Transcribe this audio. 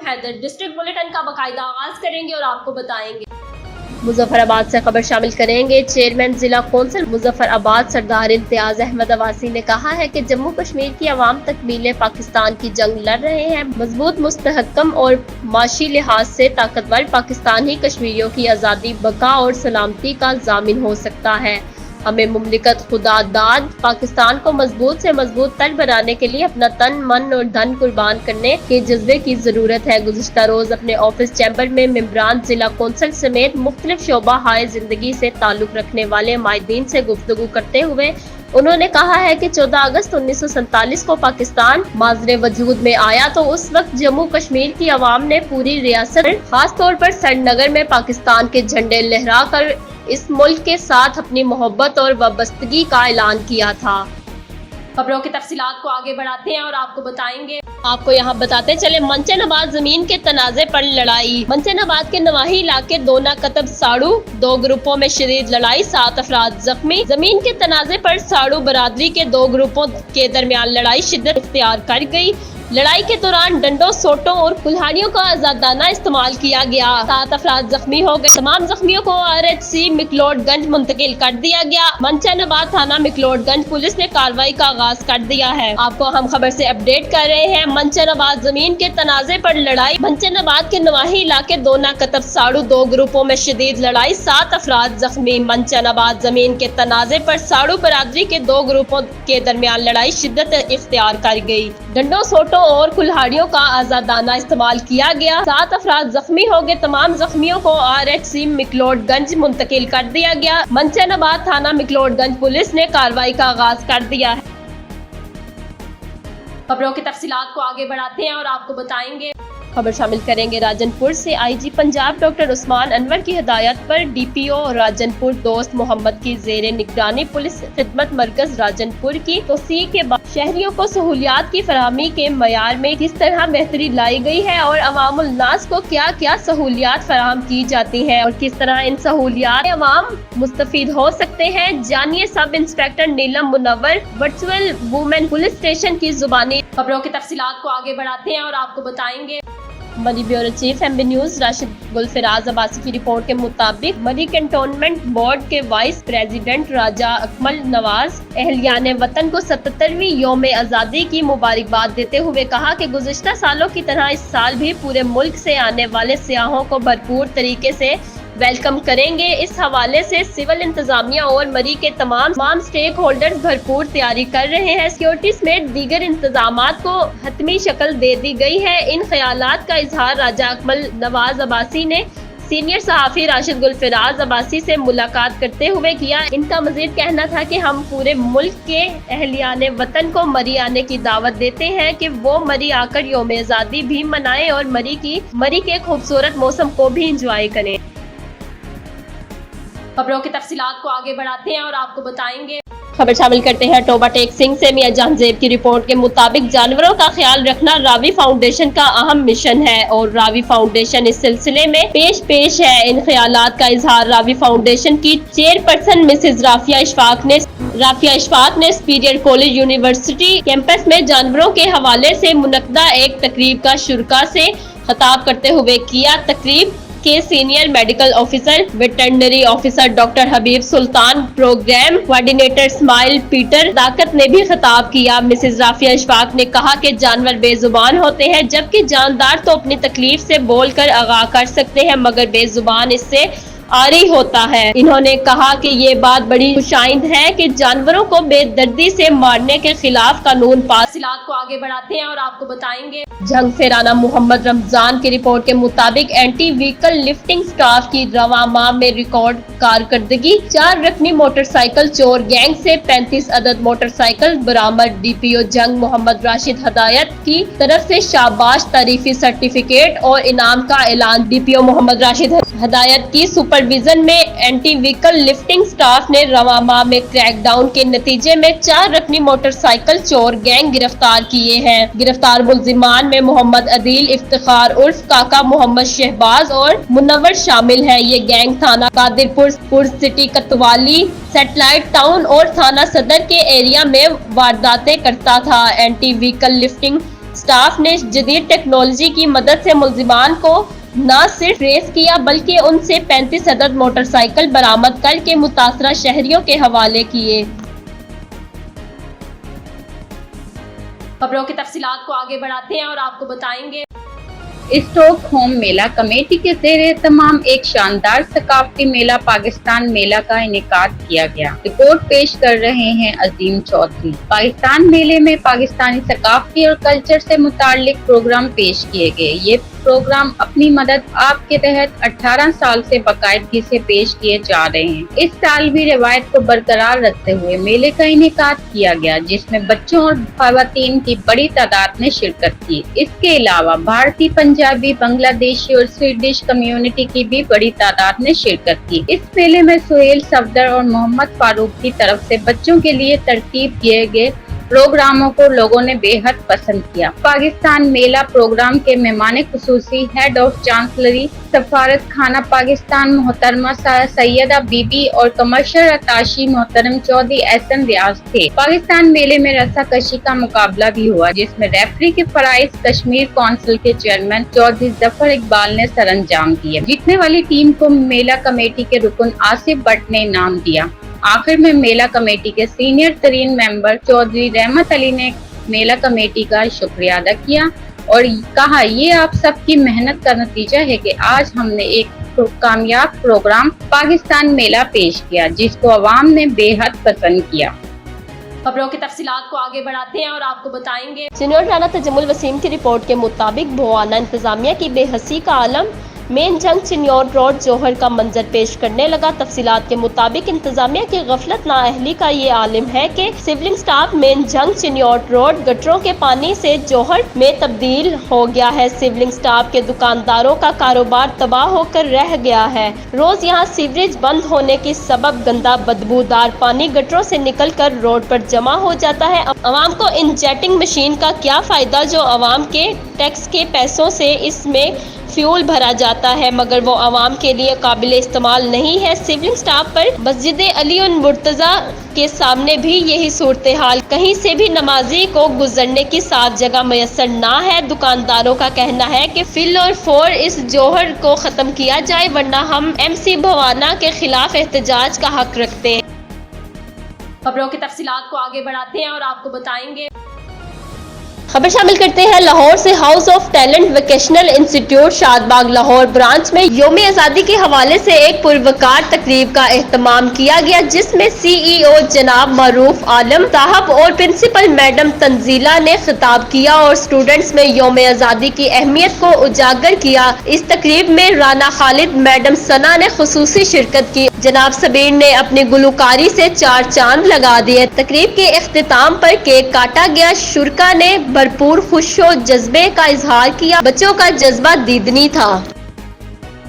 Haider district bulletin का बाकायदा आगाज करेंगे और आपको बताएंगे। मुजफ्फराबाद से खबर शामिल करेंगे। चेयरमैन जिला कौंसिल मुजफ्फराबाद सरदार इम्तियाज अहमद अवासी ने कहा है कि जम्मू कश्मीर की आवाम तकमील पाकिस्तान की जंग लड़ रहे हैं। मजबूत, मुस्तहकम और माशी लिहाज से ताकतवर पाकिस्तान ही कश्मीरियों की आज़ादी, बका और सलामती का जामिन हो सकता है। हमें मुमलिकत खुदादाद पाकिस्तान को मजबूत से मजबूत तर बनाने के लिए अपना तन, मन और धन कुर्बान करने के जज्बे की जरूरत है। गुज़िश्ता रोज अपने ऑफिस चैम्बर में मेंबरान जिला कौंसिल समेत मुख्तलिफ शोबा हाय जिंदगी से ताल्लुक रखने वाले माहिदीन से गुफ्तगू करते हुए उन्होंने कहा है कि 14 अगस्त 1947 को पाकिस्तान माजरे वजूद में आया तो उस वक्त जम्मू कश्मीर की आवाम ने पूरी रियासत, खास तौर पर श्रीनगर में पाकिस्तान के झंडे लहरा कर इस मुल्क के साथ अपनी मोहब्बत और वाबस्तगी का ऐलान किया था। खबरों की तफसीलात को आगे बढ़ाते हैं और आपको बताएंगे। आपको यहाँ बताते चले, मंचनाबाद जमीन के तनाजे पर लड़ाई। मंचनाबाद के नवाही इलाके दोना कतब साड़ू, दो ग्रुपों में शदीद लड़ाई, 7 अफराद जख्मी। जमीन के तनाजे पर साड़ू बरादरी के दो ग्रुपों के दरमियान लड़ाई शिद्दत इख्तियार कर गई। लड़ाई के दौरान डंडों, सोटों और कुल्हाड़ियों का आजादाना इस्तेमाल किया गया। 7 अफराद जख्मी हो गए। तमाम जख्मियों को RHC मिकलोडगंज मुंतकिल कर दिया गया। मंचनाबाद थाना मिकलोडगंज पुलिस ने कार्रवाई का आगाज कर दिया है। आपको हम खबर से अपडेट कर रहे हैं। मंचनाबाद जमीन के तनाजे पर लड़ाई। मंचनाबाद के नवाही इलाके दोना कतब साड़ू, दो ग्रुपों में शदीद लड़ाई, 7 अफराद जख्मी। मंचनाबाद जमीन के तनाजे पर साड़ू बरादरी के दो ग्रुपों के दरमियान लड़ाई शिद्दत इख्तियार कर गई। डंडों, सोटों और कुल्हाड़ियों का आजादाना इस्तेमाल किया गया। 7 अफराद जख्मी हो गए। तमाम जख्मियों को RHC मिकलोडगंज मुंतकिल कर दिया गया। मंचनाबाद थाना मिकलोडगंज पुलिस ने कार्रवाई का आगाज कर दिया है। खबरों की तफसीलात को आगे बढ़ाते हैं और आपको बताएंगे। खबर शामिल करेंगे राजनपुर से। IG पंजाब डॉक्टर उस्मान अनवर की हिदायत पर DPO राजनपुर दोस्त मोहम्मद की जेर निगरानी पुलिस खिदमत मरकज राजनपुर की तोसी के बाद शहरियों को सहूलियात की फराहमी के मयार में किस तरह बेहतरी लाई गई है और अवामुल नास को क्या क्या सहूलियात फराहम की जाती हैं और किस तरह इन सहूलियात अवाम मुस्तफीद हो सकते हैं, जानिए sub inspector Neelam Munawwar virtual women police station की जुबानी। खबरों की तफसीलात को आगे बढ़ाते हैं और आपको बताएंगे। मरी bureau chief MB news Rashid Gulfaraz Abbasi की रिपोर्ट के मुताबिक मरी कैंटोनमेंट बोर्ड के वाइस प्रेसिडेंट राजा अकमल नवाज अहलियाने वतन को 77वीं यौम आज़ादी की मुबारकबाद देते हुए कहा कि गुज़िश्ता सालों की तरह इस साल भी पूरे मुल्क से आने वाले सियाहों को भरपूर तरीके से वेलकम करेंगे। इस हवाले से सिविल इंतजामिया और मरी के तमाम स्टेक होल्डर्स भरपूर तैयारी कर रहे हैं। सिक्योरिटी समेत दीगर इंतजामात को हतमी शक्ल दे दी गई है। इन ख्यालात का इजहार राजा अकमल नवाज अब्बासी ने सीनियर सहाफ़ी राशिद गुलफराज अब्बासी से मुलाकात करते हुए किया। इनका मजीद कहना था कि हम पूरे मुल्क के अहलियाने वतन को मरी आने की दावत देते हैं कि वो मरी आकर यौम आज़ादी भी मनाएं और मरी के खूबसूरत मौसम को भी इंजॉय करें। खबरों की तफसीलात को आगे बढ़ाते हैं और आपको बताएंगे। खबर शामिल करते हैं टोबा टेक सिंह से। मियां जहांजेब की रिपोर्ट के मुताबिक जानवरों का ख्याल रखना रावी फाउंडेशन का अहम मिशन है और रावी फाउंडेशन इस सिलसिले में पेश है। इन ख्यालात का इजहार रावी फाउंडेशन की चेयरपर्सन मिसेज राफिया इशफाक ने सुपीरियर कॉलेज यूनिवर्सिटी कैंपस में जानवरों के हवाले से मुनक्दा एक तकरीब का शुरका से खिताब करते हुए किया। तकरीब के senior medical officer veterinary officer doctor Habib Sultan, programme coordinator Ismail Peter दाकत ने भी खिताब किया। मिसेज राफिया इशफाक ने कहा कि जानवर बेजुबान होते हैं जबकि जानदार तो अपनी तकलीफ से बोलकर आगाह कर सकते हैं मगर बेजुबान इससे आरी होता है। इन्होंने कहा कि ये बात बड़ी खुशाइंद है कि जानवरों को बेदर्दी से मारने के खिलाफ कानून पास। को आगे बढ़ाते हैं और आपको बताएंगे। जंग फेराना मोहम्मद रमजान की रिपोर्ट के मुताबिक एंटी व्हीकल लिफ्टिंग स्टाफ की रवा माह में रिकॉर्ड कारकर्दगी। 4 रकनी मोटरसाइकिल चोर गैंग से 35 अदद मोटरसाइकिल बरामद। DPO जंग मोहम्मद राशिद हदायत की तरफ से शाबाश तारीफी सर्टिफिकेट और इनाम का ऐलान। DPO मोहम्मद राशिद हदायत की सुपरविजन में एंटी व्हीकल लिफ्टिंग स्टाफ ने रवा माह में क्रैकडाउन के नतीजे में 4 रकनी मोटरसाइकिल चोर गैंग गिरफ्तार किए हैं। गिरफ्तार मुल्जिमान में मोहम्मद अदील, इफ्तिखार उर्फ काका, मोहम्मद शहबाज और मुनव्वर शामिल है। ये गैंग थाना कादिरपुर सिटी, कतवाली, सैटेलाइट टाउन और थाना सदर के एरिया में वारदातें करता था। एंटी व्हीकल लिफ्टिंग स्टाफ ने जदीद टेक्नोलॉजी की मदद से मुलजिमान को न सिर्फ ट्रेस किया बल्कि उनसे 35 अदद मोटरसाइकिल बरामद करके मुतासरा शहरियों के हवाले किए। खबरों की तफसीलात को आगे बढ़ाते हैं और आपको बताएंगे। स्टॉकहोम मेला कमेटी के ज़ेर-ए-तमाम एक शानदार सकाफती मेला पाकिस्तान मेला का इनेकाद किया गया। रिपोर्ट पेश कर रहे हैं अजीम चौधरी। पाकिस्तान मेले में पाकिस्तानी सकाफती और कल्चर से मुताल्लिक प्रोग्राम पेश किए गए। ये प्रोग्राम अपनी मदद आपके तहत 18 साल से बाकायदगी से पेश किए जा रहे हैं। इस साल भी रिवायत को बरकरार रखते हुए मेले का इनेकाद किया गया, जिसमें बच्चों और ख्वातीन की बड़ी तादाद ने शिरकत की। इसके अलावा भारतीय, पंजाबी, बांग्लादेशी और स्वीडिश कम्युनिटी की भी बड़ी तादाद ने शिरकत की। इस मेले में सुहेल सफदर और मोहम्मद फारूक की तरफ से बच्चों के लिए तरतीब किए गए प्रोग्रामों को लोगों ने बेहद पसंद किया। पाकिस्तान मेला प्रोग्राम के मेहमान खुसूसी हेड ऑफ चांसलरी सफारत खाना पाकिस्तान मोहतरमा सैयदा बीबी और कमर्शियल अताशी मोहतरम चौधरी एहसन रियाज थे। पाकिस्तान मेले में रस्साकशी का मुकाबला भी हुआ, जिसमें रेफरी के फराइज कश्मीर काउंसिल के चेयरमैन चौधरी जफर इकबाल ने सरअंजाम दिए। जीतने वाली टीम को मेला कमेटी के रुकन आसिफ भट्ट ने इनाम दिया। आखिर में मेला कमेटी के सीनियर तरीन मेंबर चौधरी रहमत अली ने मेला कमेटी का शुक्रिया अदा किया और कहा, ये आप सबकी मेहनत का नतीजा है कि आज हमने एक कामयाब प्रोग्राम पाकिस्तान मेला पेश किया, जिसको अवाम ने बेहद पसंद किया। खबरों की तफसीलात को आगे बढ़ाते हैं और आपको बताएंगे। सीनियर राना तजम्मुल वसीम की रिपोर्ट के मुताबिक भवाना इंतजामिया की बेहसी का आलम मेन जंग चिन्योर रोड जोहर का मंजर पेश करने लगा। तफसीलात के मुताबिक इंतजामिया की गफलत नाअहली का ये आलिम है कि सिविलिंग स्टाफ मेन जंग चिन्योर रोड गटरों के पानी से जोहर में तब्दील हो गया है। सिविलिंग स्टाफ के दुकानदारों का कारोबार तबाह होकर रह गया है। रोज यहाँ सीवरेज बंद होने की सबब गंदा बदबूदार पानी गटरों से निकल कर रोड पर जमा हो जाता है। अवाम को इन जेटिंग मशीन का क्या फायदा जो अवाम के टैक्स के पैसों से इसमें फ्यूल भरा जाता है, मगर वो आवाम के लिए काबिल इस्तेमाल नहीं है। सिविलिंग स्टाफ पर मस्जिद अली उन मुर्तज़ा के सामने भी यही सूरत हाल। कहीं से भी नमाजी को गुजरने की साफ जगह मैसर ना है। दुकानदारों का कहना है कि फिल और फोर इस जोहर को खत्म किया जाए, वरना हम MC भवाना के खिलाफ एहतजाज का हक रखते हैं। खबरों की तफसीलात को आगे बढ़ाते हैं और आपको बताएंगे। खबर शामिल करते हैं लाहौर से। House of talent vocational institute Shadbagh Lahore branch में यौम आज़ादी के हवाले से एक पुरवकार तकरीब का एहतमाम किया गया, जिसमें CEO जनाब मारूफ आलम साहब और प्रिंसिपल मैडम तंजीला ने खिताब किया और स्टूडेंट्स में यौम आज़ादी की अहमियत को उजागर किया। इस तकरीब में राना खालिद, मैडम सना ने खुसूसी शिरकत की। जनाब सबीर ने अपनी गुलकारी से 4 चांद लगा दिए। तकरीब के इख्तिताम पर केक काटा गया। शुरका ने भरपूर खुशो जज्बे का इजहार किया। बच्चों का जज्बा दीदनी था।